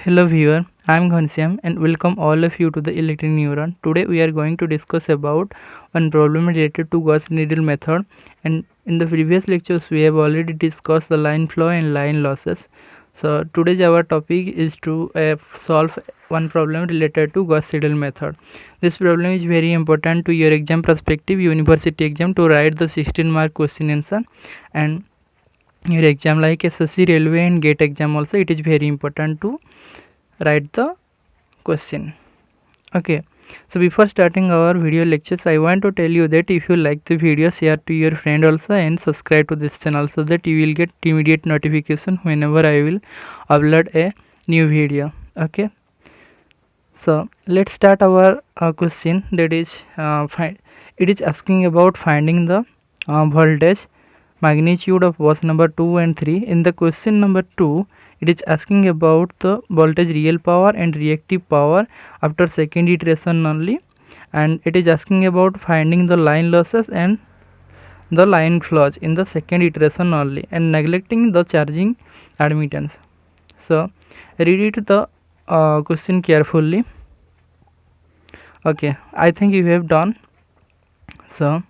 Hello viewer, I am Ghanshyam and welcome all of you to the electric neuron. Today we are going to discuss about one problem related to Gauss needle method, and in the previous lectures we have already discussed the line flow and line losses. So today's our topic is to solve one problem related to Gauss needle method. This problem is very important to your exam perspective, university exam, to write the 16 mark question answer, and your exam like SSC, railway and gate exam also it is very important to write the question. Okay, so before starting our video lectures, I want to tell you that if you like the video, share to your friend also and subscribe to this channel so that you will get immediate notification whenever I will upload a new video. Okay, so let's start our question. That is it is asking about finding the voltage magnitude of bus number 2 and 3. In the question number 2, it is asking about the voltage real power and reactive power after second iteration only, and it is asking about finding the line losses and the line flows in the second iteration only, and neglecting the charging admittance. So read it the question carefully. Okay, I think you have done. So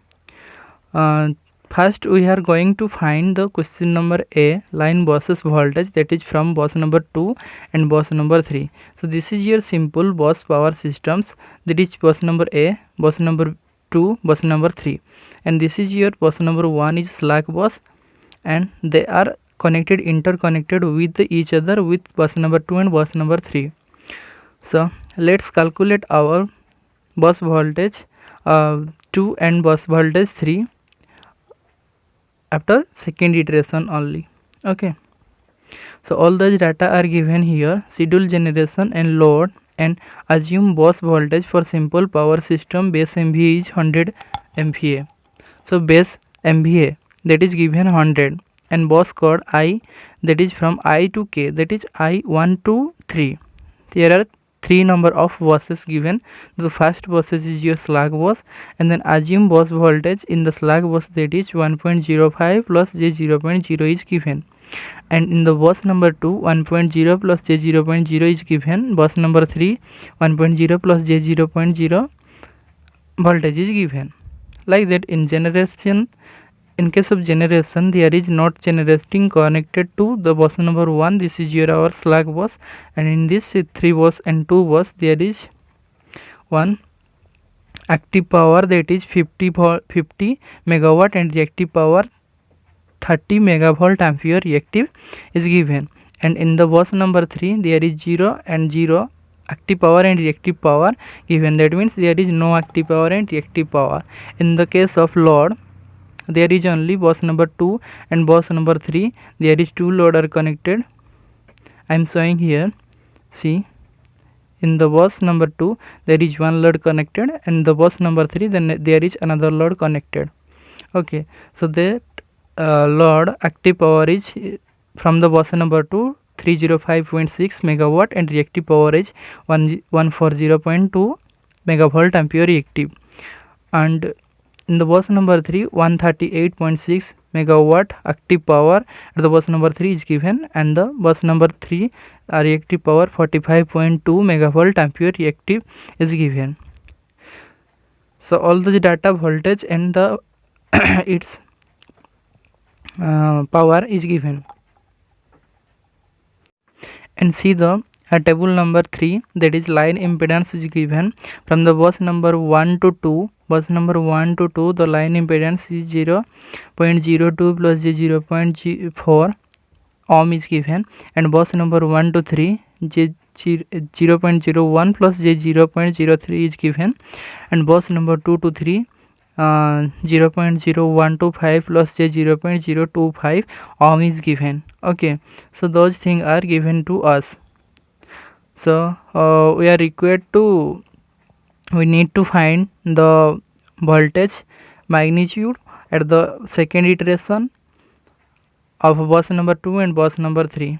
first we are going to find the question number A, line versus voltage, that is from bus number 2 and bus number 3. So this is your simple bus power systems, that is bus number A, bus number 2, bus number 3, and this is your bus number 1 is slack bus, and they are connected, interconnected with each other with bus number 2 and bus number 3. So let's calculate our bus voltage 2 and bus voltage 3 after second iteration only. Okay, so all those data are given here: schedule, generation and load, and assume bus voltage for simple power system base MVA is 100 MVA. So base MVA that is given 100, and bus code I, that is from I to K, that is I1 to 3. There are 3 number of buses given. The first bus is your slack bus, and then assume bus voltage in the slack bus, that is 1.05 plus J0.0 is given, and in the bus number 2 1.0 plus J0.0 is given. Bus number 3 1.0 plus J0.0 voltage is given. Like that, in generation, in case of generation, there is not generating connected to the bus number 1, this is your our slack bus, and in this 3 bus and 2 bus there is one active power, that is 50 megawatt, and reactive power 30 megavolt ampere reactive is given. And in the bus number 3 there is 0 and 0 active power and reactive power given, that means there is no active power and reactive power. In the case of load, there is only bus number 2 and bus number 3, there is 2 load are connected. I am showing here, see, in the bus number 2 there is one load connected, and the bus number 3 then there is another load connected. Okay, so that load active power is from the bus number 2 305.6 megawatt, and reactive power is 140.2 megavolt ampere reactive, and in the bus number 3 138.6 megawatt active power at the bus number 3 is given, and the bus number 3 reactive power 45.2 megavolt ampere reactive is given. So all the data, voltage and the its power is given. And see the table number 3, that is line impedance is given from the bus number 1 to 2. Bus number 1 to 2, the line impedance is 0.02 plus J0.4 ohm is given, and bus number 1 to 3 0.01 plus J0.03 is given, and bus number 2 to 3 0.0125 plus J0.025 ohm is given. Okay, so those things are given to us. So we are required to, we need to find the voltage magnitude at the second iteration of bus number 2 and bus number 3.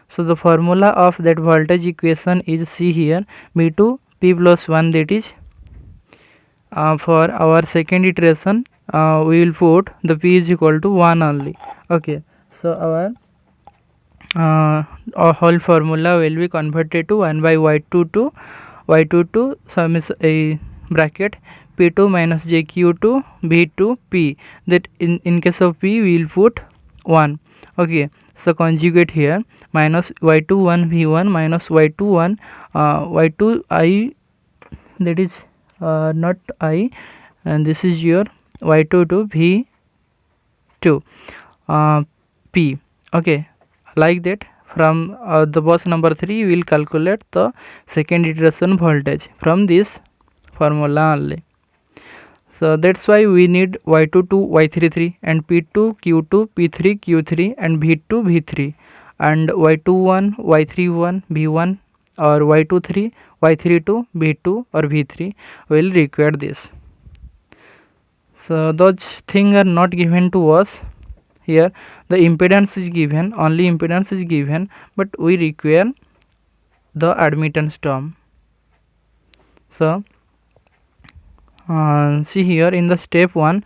So the formula of that voltage equation is, see here, V2 P plus 1, that is for our second iteration we will put the P is equal to 1 only. Okay, so our our whole formula will be converted to 1 by y22 sum is a bracket p2 minus jq2 b2 p, that in case of p we will put 1. Okay, so conjugate here minus y21 v1 minus y21 y2 I, that is not I, and this is your y22 v2 p. Okay, like that. From the bus number 3 we will calculate the second iteration voltage from this formula only. So that's why we need y22 y33 and p2 q2 p3 q3 and v2 v3 and y21 y31 v1 or y23 y32 v2 or v3 will require this. So those things are not given to us here. The impedance is given, only impedance is given, but we require the admittance term. So see here in the step 1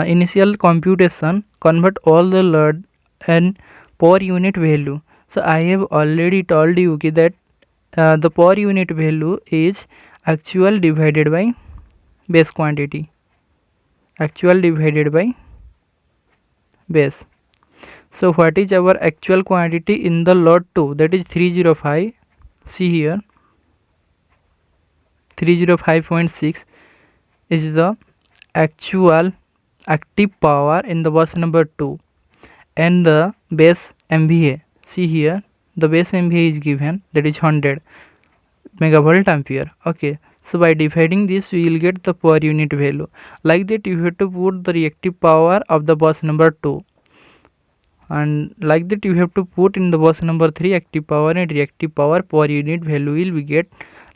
initial computation, convert all the load and per unit value. So I have already told you that the per unit value is actual divided by base quantity, actual divided by base. So what is our actual quantity in the load 2, that is 305. See here 305.6 is the actual active power in the bus number 2 and the base MVA. See here the base MVA is given, that is 100 megavolt ampere. Okay, so by dividing this we will get the per unit value. Like that you have to put the reactive power of the bus number 2, and like that you have to put in the bus number 3 active power and reactive power per unit value will be get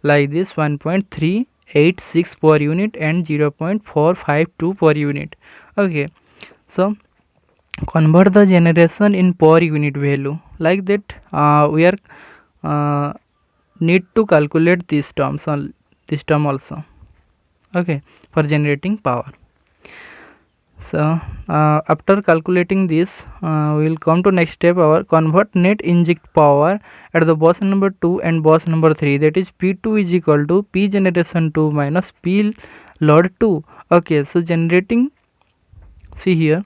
like this 1.386 per unit and 0.452 per unit. Okay, so convert the generation in per unit value. Like that we are need to calculate this term also. Okay, for generating power. So after calculating this we will come to next step, our convert net inject power at the bus number 2 and bus number 3, that is P2 is equal to P generation 2 minus P load 2. Okay, so generating, see here,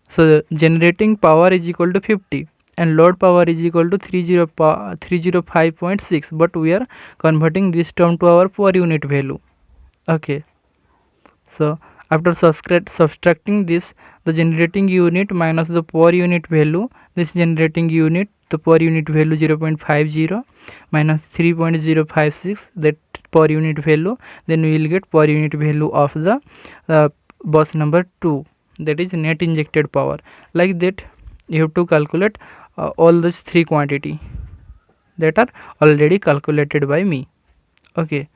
so generating power is equal to 50 and load power is equal to 305.6, but we are converting this term to our per unit value. Okay, so after subtracting this, the generating unit minus the per unit value, this generating unit, the per unit value 0.50 minus 3.056, that per unit value, then we will get per unit value of the bus number 2, that is net injected power. Like that you have to calculate all these three quantity that are already calculated by me. Okay,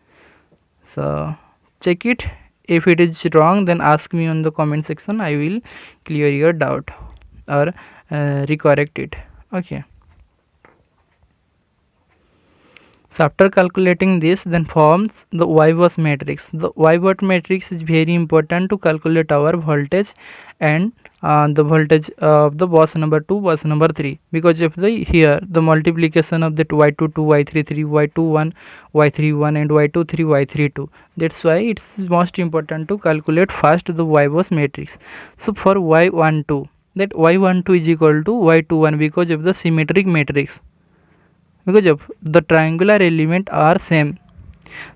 so check it. If it is wrong, then ask me on the comment section. I will clear your doubt or recorrect it. Okay, so after calculating this, then forms the Y-bus matrix. The Y-bus matrix is very important to calculate our voltage and the voltage of the bus number 2, bus number 3, because if the here the multiplication of that Y22, Y33, Y21, Y31 and Y23, Y32, that's why it's most important to calculate first the Y-bus matrix. So for Y12, that Y12 is equal to Y21 because of the symmetric matrix, because of the triangular element are same.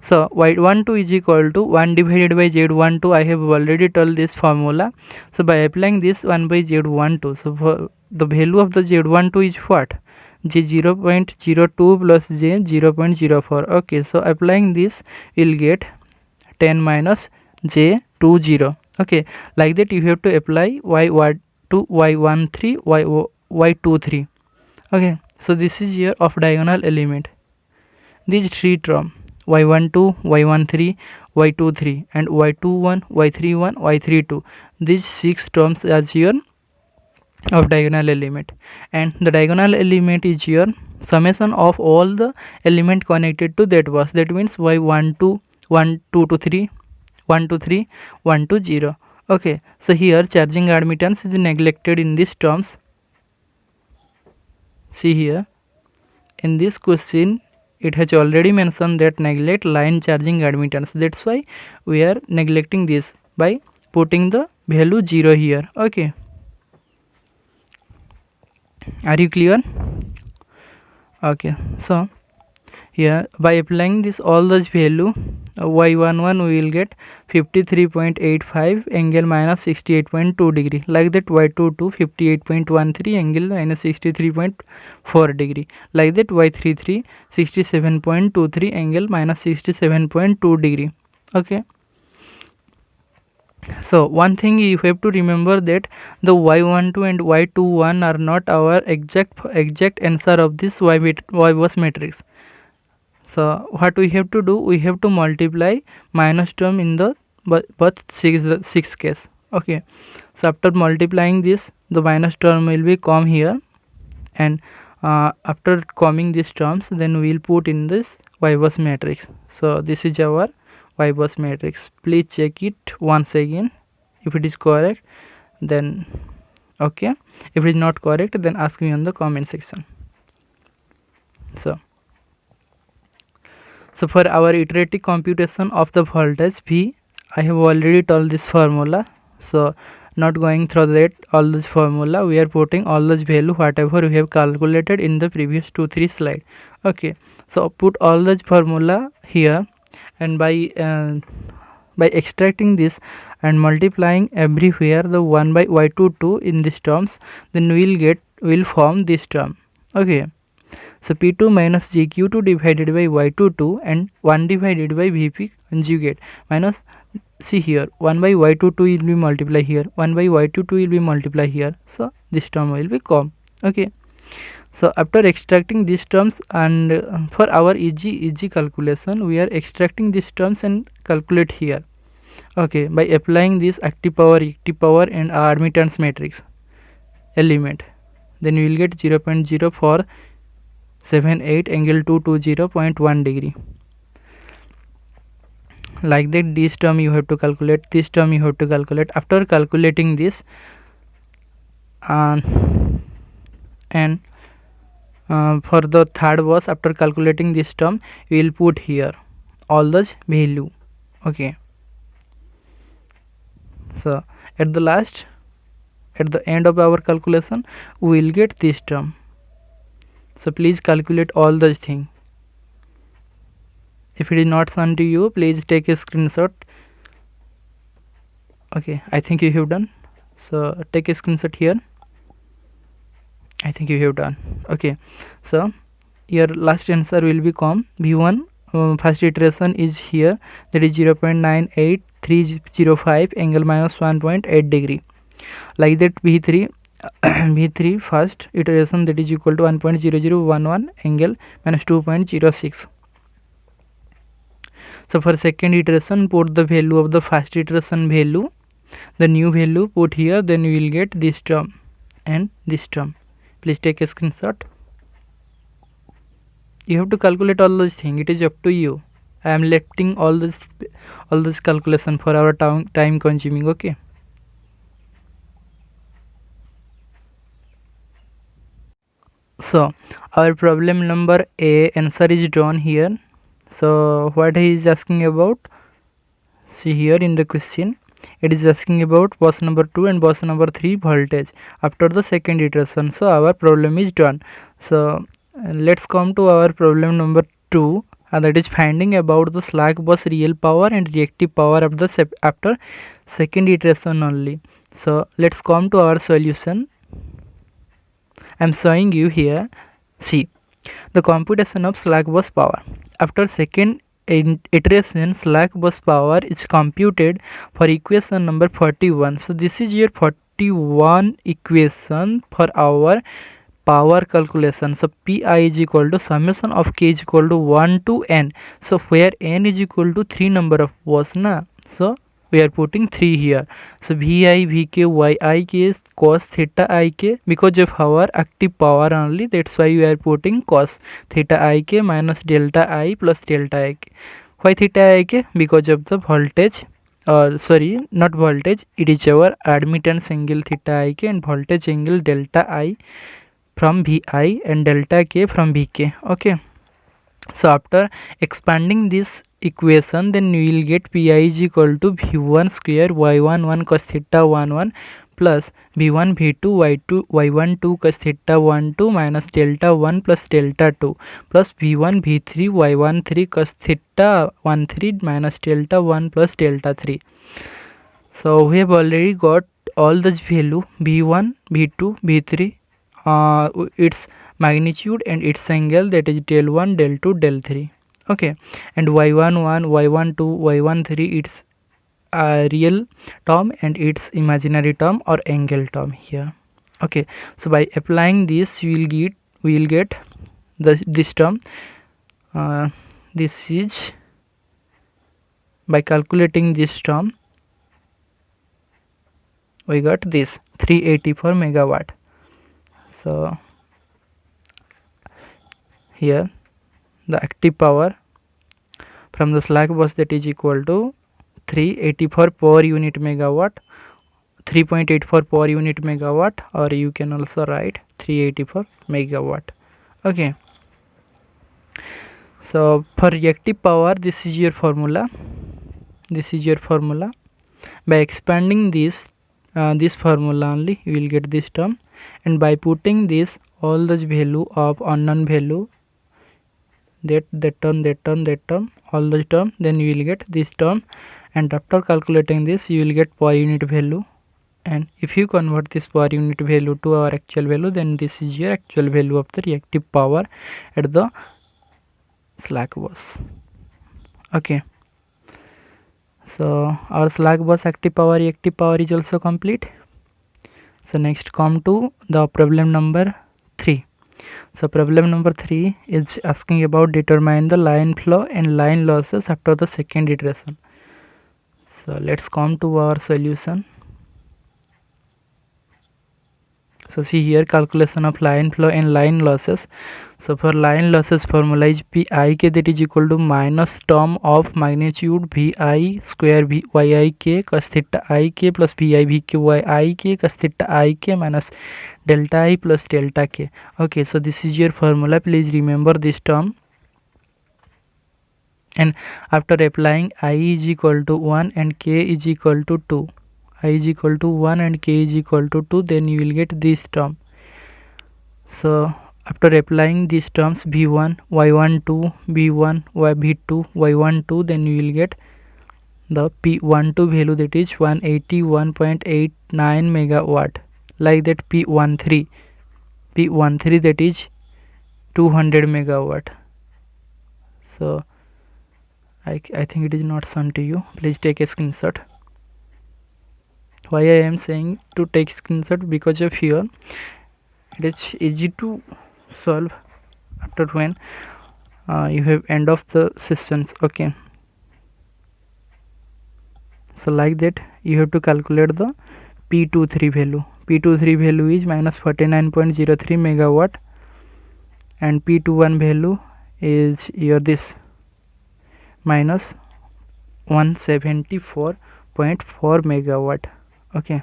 So y12 is equal to 1 divided by z12. I have already told this formula. So by applying this 1 by z12, so for the value of the z12 is what? J 0.02 plus j 0.04. Okay, so applying this we'll get 10 minus j 20. Okay, like that you have to apply y12, y13, y23. Okay, so this is here of diagonal element. These three terms y12, y13, y23 and y21, y31, y32, these 6 terms are here of diagonal element, and the diagonal element is here summation of all the element connected to that bus. That means y12, 1 2 to 3, 1 to 3, 1 to 0. Okay, so here charging admittance is neglected in these terms. See here, in this question it has already mentioned that neglect line charging admittance. That's why we are neglecting this by putting the value 0 here. Okay, are you clear? Okay, so here by applying this all those value, y11 we will get 53.85 angle minus 68.2 degree, like that y22 58.13 angle minus 63.4 degree, like that y33 67.23 angle minus 67.2 degree. Okay, so one thing you have to remember that the y12 and y21 are not our exact answer of this y bus matrix. So what we have to do, we have to multiply minus term in the both six case. Okay, so after multiplying this, the minus term will be come here, and after coming these terms, then we will put in this y bus matrix. So this is our y bus matrix. Please check it once again. If it is correct, then okay. If it is not correct, then ask me on the comment section. So for our iterative computation of the voltage V, I have already told this formula, so not going through that all this formula. We are putting all this value whatever we have calculated in the previous 2-3 slide. Okay, so put all this formula here, and by extracting this and multiplying everywhere the 1 by y22 in these terms, then we'll form this term. Okay, so P2 minus GQ2 divided by Y22 and 1 divided by Vp conjugate minus, see here, 1 by Y22 will be multiplied here, 1 by Y22 will be multiplied here, so this term will be come. Okay, so after extracting these terms, and for our easy calculation, we are extracting these terms and calculate here. Okay, by applying this active power and admittance matrix element, then we will get 0.0478 angle 220.1 degree. Like that, this term you have to calculate, this term you have to calculate. After calculating this, and for the third bus, after calculating this term, we will put here all those value. Okay, so at the end of our calculation, we will get this term. So please calculate all those things. If it is not shown to you, please take a screenshot. Okay, I think you have done. So take a screenshot here. I think you have done. Okay, so your last answer will become V1. First iteration is here, that is 0.98305 angle minus 1.8 degree. Like that, V3 first iteration, that is equal to 1.0011 angle minus 2.06. So for second iteration, put the value of the first iteration value, the new value put here, then we will get this term and this term. Please take a screenshot. You have to calculate all those things. It is up to you. I am letting all this calculation for our time consuming. Okay. So our problem number A answer is drawn here. So what he is asking about, see here in the question, it is asking about bus number 2 and bus number 3 voltage after the second iteration. So our problem is done. So let's come to our problem number 2, that is finding about the slack bus real power and reactive power of the after second iteration only. So let's come to our solution. I am showing you here. See, the computation of slack bus power after second iteration, slack bus power is computed for equation number 41. So this is your 41 equation for our power calculation. So Pi is equal to summation of K is equal to 1 to N. So where N is equal to 3 number of bus na, so we are putting 3 here. So Vi, Vk, Yik cos theta Ik, because of our active power only, that's why we are putting cos theta Ik minus delta I plus delta Ik. Why theta Ik? Because of the voltage, sorry, not voltage, it is our admittance angle theta Ik and voltage angle delta I from Vi and delta K from Vk. Okay, so after expanding this equation, then we will get Pi is equal to V1 square y11 cos theta 11 plus V1 V2 y2 y12 cos theta 12 minus delta 1 plus delta 2 plus V1 V3 y13 cos theta 13 minus delta 1 plus delta 3. So we have already got all the value V1 V2 V3, its magnitude and its angle, that is del 1 del 2 del 3. Okay, and y11 y12 y13 its real term and its imaginary term or angle term here. Okay, so by applying this we will get this term. This is by calculating this term we got this 384 megawatt. So here the active power from the slack bus, that is equal to 384 per unit megawatt, 3.84 per unit megawatt, or you can also write 384 megawatt. Okay, so for reactive power, this is your formula. By expanding this formula only you will get this term, and by putting this all the value of unknown value, that term, all the term, then you will get this term, and after calculating this you will get per unit value, and if you convert this per unit value to our actual value, then this is your actual value of the reactive power at the slack bus. Okay, so our slack bus active power reactive power is also complete. So next come to the problem number 3. So problem number 3 is asking about determine the line flow and line losses after the second iteration. So let's come to our solution. So see here, calculation of line flow and line losses. So for line losses formula is Pi k, that is equal to minus term of magnitude Vi square Yi k cos theta I k plus Vi Vk Yi k cos theta I k minus delta I plus delta k. Okay, so this is your formula. Please remember this term. And after applying I is equal to 1 and k is equal to 2, I is equal to 1 and k is equal to 2, then you will get this term. So after applying these terms V1 y12 V1 V2 y12, then you will get the P12 value, that is 181.89 megawatt. Like that P13 that is 200 megawatt. So I think it is not shown to you. Please take a screenshot. Why I am saying to take screenshot, because of here it is easy to solve after when you have end of the sessions. Okay, so like that you have to calculate the P23 value. P23 value is minus 49.03 megawatt, and P21 value is your this minus 174.4 megawatt. Okay,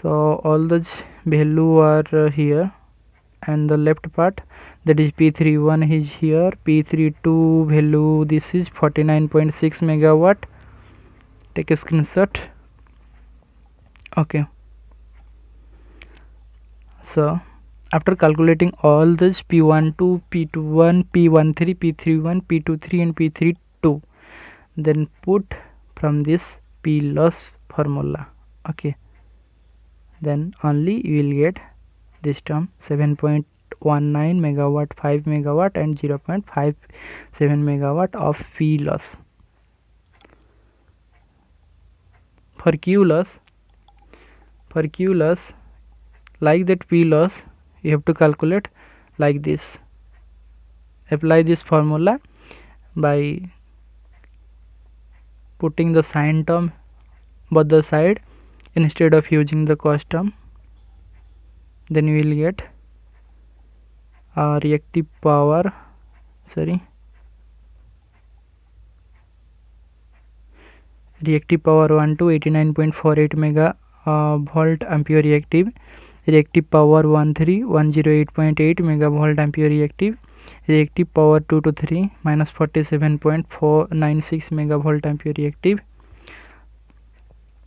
so all those value are here, and the left part, that is P31 is here, P32 value this is 49.6 megawatt. Take a screenshot. Okay, so after calculating all this P12 P21 P13 P31 P23 and P32, then put from this P loss formula. Okay, then only you will get this term 7.19 megawatt, 5 megawatt and 0.57 megawatt of P loss. For Q loss, like that P loss you have to calculate like this. Apply this formula by putting the sign term both the side instead of using the cos term, then you will get reactive power 1 to 89.48 mega volt ampere reactive, reactive power 1 3 108.8 megavolt ampere reactive, reactive power 2 to 3 minus 47.496 megavolt ampere reactive,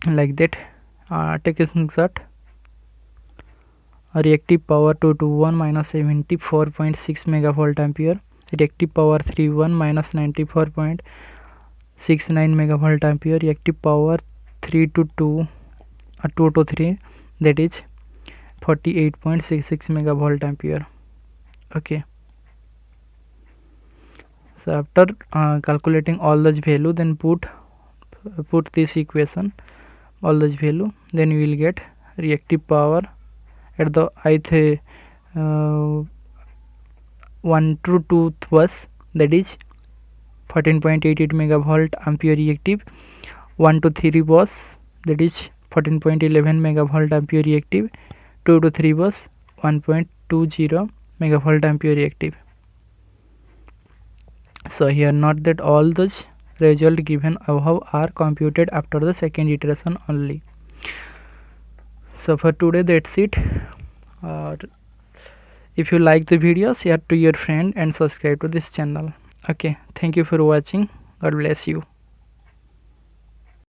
like that. Take a snapshot. Reactive power 2 to 1 minus 74.6 megavolt ampere, reactive power 3 1 minus 94.69 megavolt ampere, reactive power 3 to 2 2 to 3, that is 48.66 megavolt ampere. Okay, so after calculating all those value, then put this equation, all those value, then you will get reactive power at the ith 1 to 2 bus, that is 14.88 megavolt ampere reactive, 1 to 3 bus, that is 14.11 megavolt ampere reactive, 2 to 3 bus 1.20 megavolt ampere reactive. So here, note that all those result given above are computed after the second iteration only. So for today, that's it. If you like the video, share to your friend and subscribe to this channel. Okay, thank you for watching. God bless you.